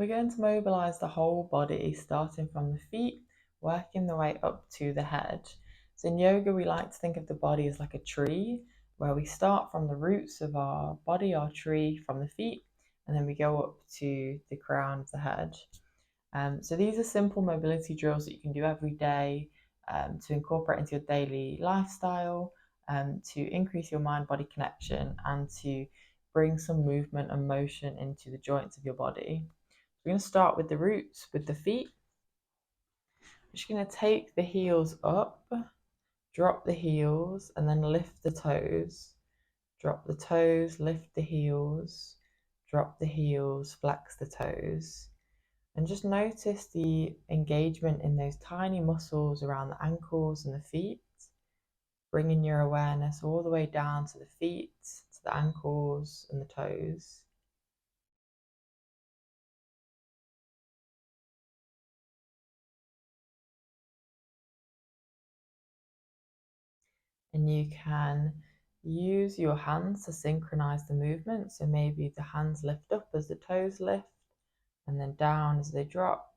We're going to mobilize the whole body, starting from the feet, working the way up to the head. So in yoga, we like to think of the body as like a tree, where we start from the roots of our body, our tree, from the feet, and then we go up to the crown of the head. So these are simple mobility drills that you can do every day to incorporate into your daily lifestyle, to increase your mind-body connection and to bring some movement and motion into the joints of your body. We're going to start with the roots, with the feet. We're just going to take the heels up, drop the heels, and then lift the toes. Drop the toes, lift the heels, drop the heels, flex the toes. And just notice the engagement in those tiny muscles around the ankles and the feet, bringing your awareness all the way down to the feet, to the ankles and the toes. And you can use your hands to synchronize the movement. So maybe the hands lift up as the toes lift, and then down as they drop,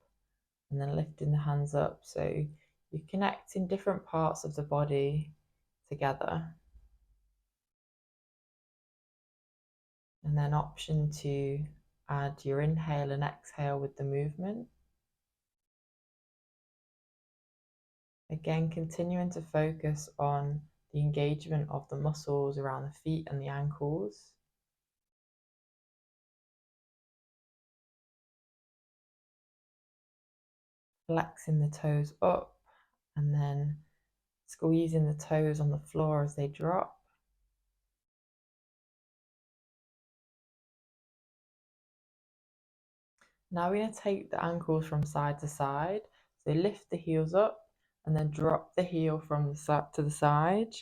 and then lifting the hands up. So you're connecting different parts of the body together. And then option to add your inhale and exhale with the movement. Again, continuing to focus on the engagement of the muscles around the feet and the ankles. Flexing the toes up and then squeezing the toes on the floor as they drop. Now we're going to take the ankles from side to side. So lift the heels up and then drop the heel from the side to the side.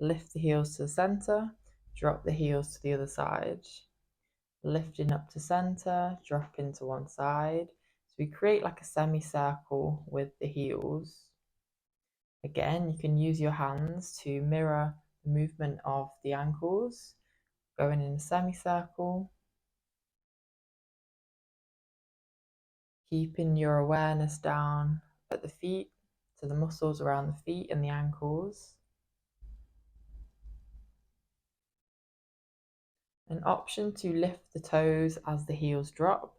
Lift the heels to the center, drop the heels to the other side. Lifting up to center, dropping to one side. So we create like a semicircle with the heels. Again, you can use your hands to mirror the movement of the ankles, going in a semicircle. Keeping your awareness down at the feet, to the muscles around the feet and the ankles. An option to lift the toes as the heels drop.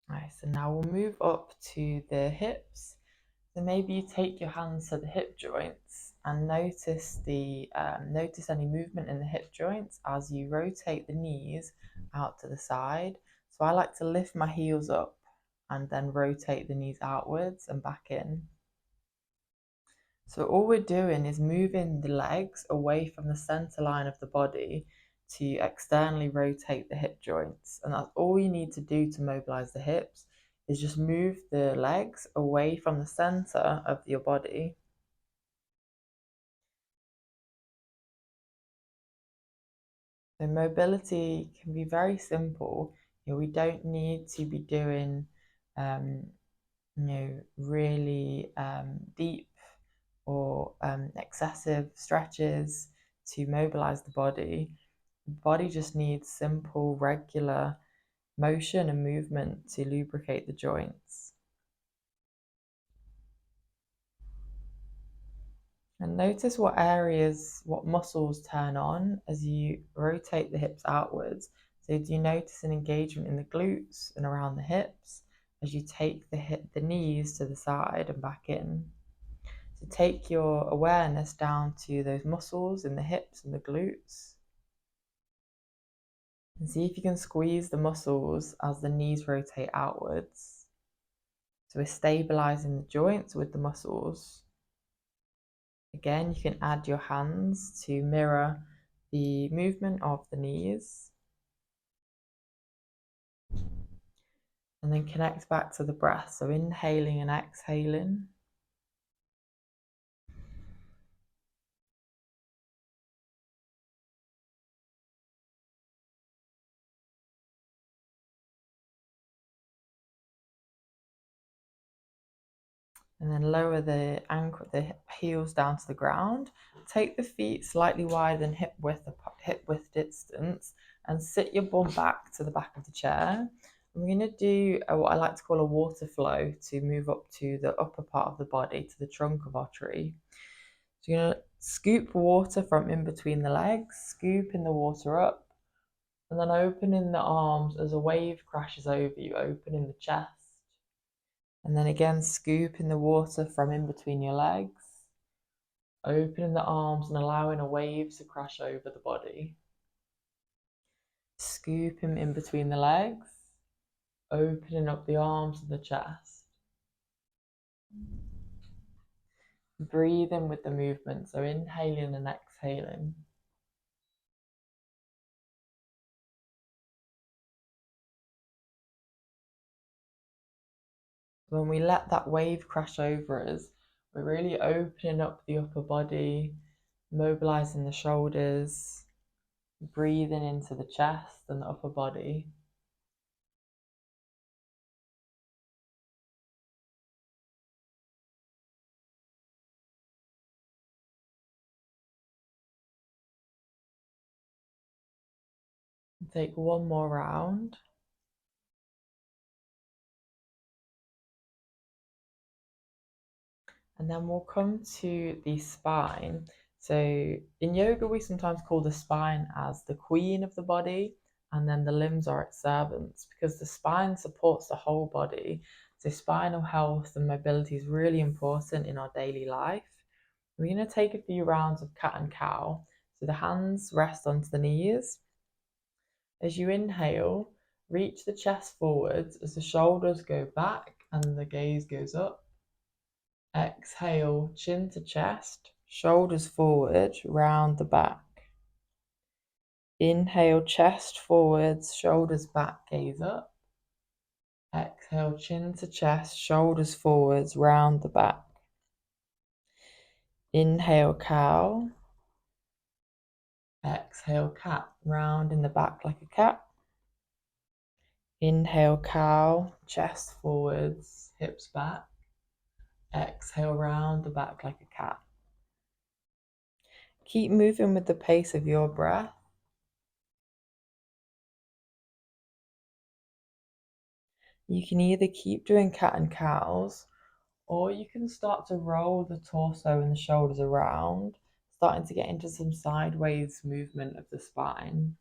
Nice, and now we'll move up to the hips. So maybe you take your hands to the hip joints and notice notice any movement in the hip joints as you rotate the knees out to the side. So I like to lift my heels up and then rotate the knees outwards and back in. So all we're doing is moving the legs away from the center line of the body to externally rotate the hip joints. And that's all you need to do to mobilize the hips, is just move the legs away from the center of your body. So mobility can be very simple. We don't need to be doing really deep or excessive stretches to mobilize the body. The body just needs simple, regular motion and movement to lubricate the joints. And notice what areas, what muscles turn on as you rotate the hips outwards. So do you notice an engagement in the glutes and around the hips as you take the knees to the side and back in? So take your awareness down to those muscles in the hips and the glutes. And see if you can squeeze the muscles as the knees rotate outwards. So we're stabilizing the joints with the muscles. Again, you can add your hands to mirror the movement of the knees. And then connect back to the breath. So inhaling and exhaling. And then lower the ankle, the heels down to the ground. Take the feet slightly wider than hip width distance, and sit your bum back to the back of the chair. I'm going to do what I like to call a water flow to move up to the upper part of the body, to the trunk of our tree. So you're going to scoop water from in between the legs, scooping the water up, and then opening the arms as a wave crashes over you, opening the chest. And then again, scooping the water from in between your legs, opening the arms and allowing a wave to crash over the body. Scooping in between the legs, opening up the arms and the chest. Breathing with the movement, so inhaling and exhaling. When we let that wave crash over us, we're really opening up the upper body, mobilizing the shoulders, breathing into the chest and the upper body. Take one more round. And then we'll come to the spine. So in yoga, we sometimes call the spine as the queen of the body, and then the limbs are its servants, because the spine supports the whole body. So spinal health and mobility is really important in our daily life. We're going to take a few rounds of cat and cow. So the hands rest onto the knees. As you inhale, reach the chest forwards as the shoulders go back and the gaze goes up. Exhale, chin to chest, shoulders forward, round the back. Inhale, chest forwards, shoulders back, gaze up. Exhale, chin to chest, shoulders forwards, round the back. Inhale, cow. Exhale, cat, round in the back like a cat. Inhale, cow, chest forwards, hips back. Exhale, round the back like a cat. Keep moving with the pace of your breath. You can either keep doing cat and cows, or you can start to roll the torso and the shoulders around, starting to get into some sideways movement of the spine.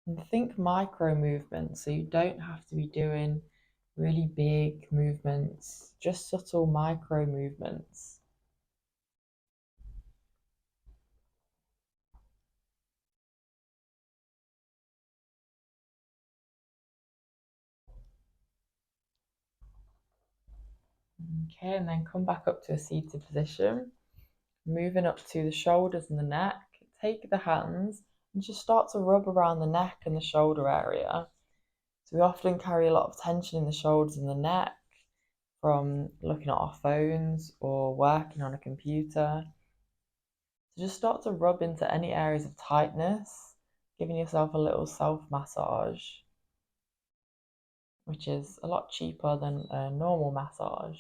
And think micro movements, so you don't have to be doing really big movements, just subtle micro movements. Okay, and then come back up to a seated position, moving up to the shoulders and the neck. Take the hands and just start to rub around the neck and the shoulder area. So we often carry a lot of tension in the shoulders and the neck from looking at our phones or working on a computer. So just start to rub into any areas of tightness, giving yourself a little self-massage, which is a lot cheaper than a normal massage.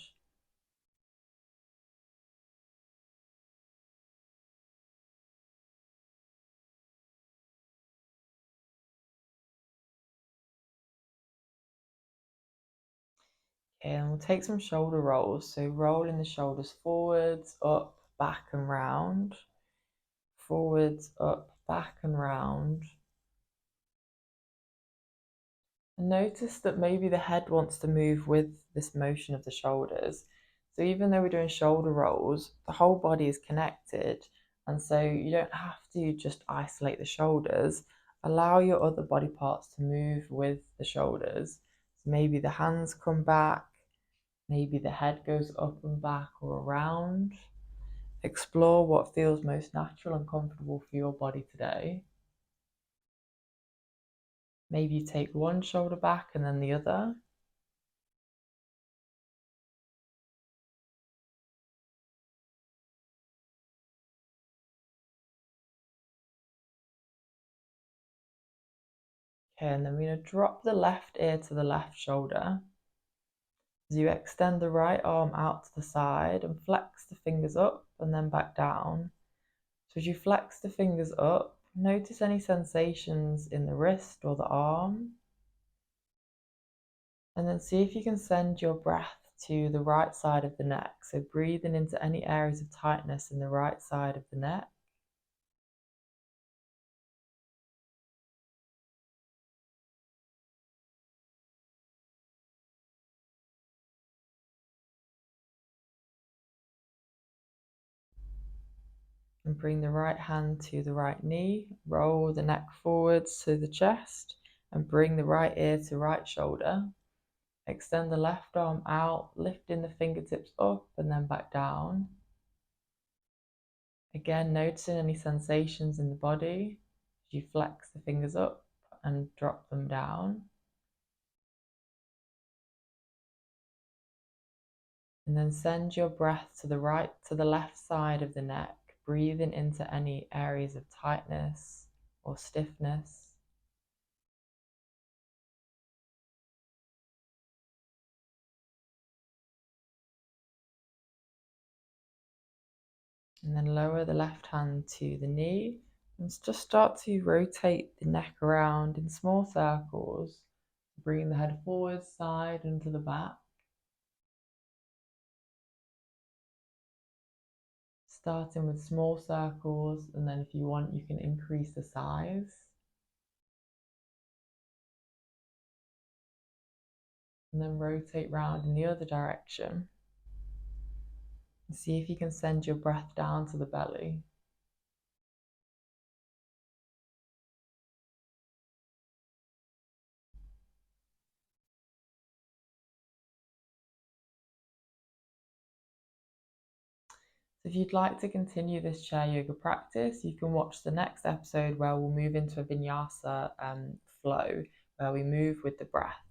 Okay, and we'll take some shoulder rolls. So rolling the shoulders forwards, up, back and round. Forwards, up, back and round. And notice that maybe the head wants to move with this motion of the shoulders. So even though we're doing shoulder rolls, the whole body is connected. And so you don't have to just isolate the shoulders. Allow your other body parts to move with the shoulders. So maybe the hands come back, maybe the head goes up and back or around. Explore what feels most natural and comfortable for your body today. Maybe you take one shoulder back and then the other. Okay, and then we're going to drop the left ear to the left shoulder. As you extend the right arm out to the side and flex the fingers up and then back down. So as you flex the fingers up, notice any sensations in the wrist or the arm. And then see if you can send your breath to the right side of the neck. So breathing into any areas of tightness in the right side of the neck. And bring the right hand to the right knee, roll the neck forwards to the chest, and bring the right ear to right shoulder. Extend the left arm out, lifting the fingertips up and then back down. Again, noticing any sensations in the body as you flex the fingers up and drop them down. And then send your breath to the right, to the left side of the neck, breathing into any areas of tightness or stiffness. And then lower the left hand to the knee and just start to rotate the neck around in small circles. Bring the head forward, side and to the back. Starting with small circles, and then if you want, you can increase the size. And then rotate round in the other direction. And see if you can send your breath down to the belly. So if you'd like to continue this chair yoga practice, you can watch the next episode where we'll move into a Vinyasa flow, where we move with the breath.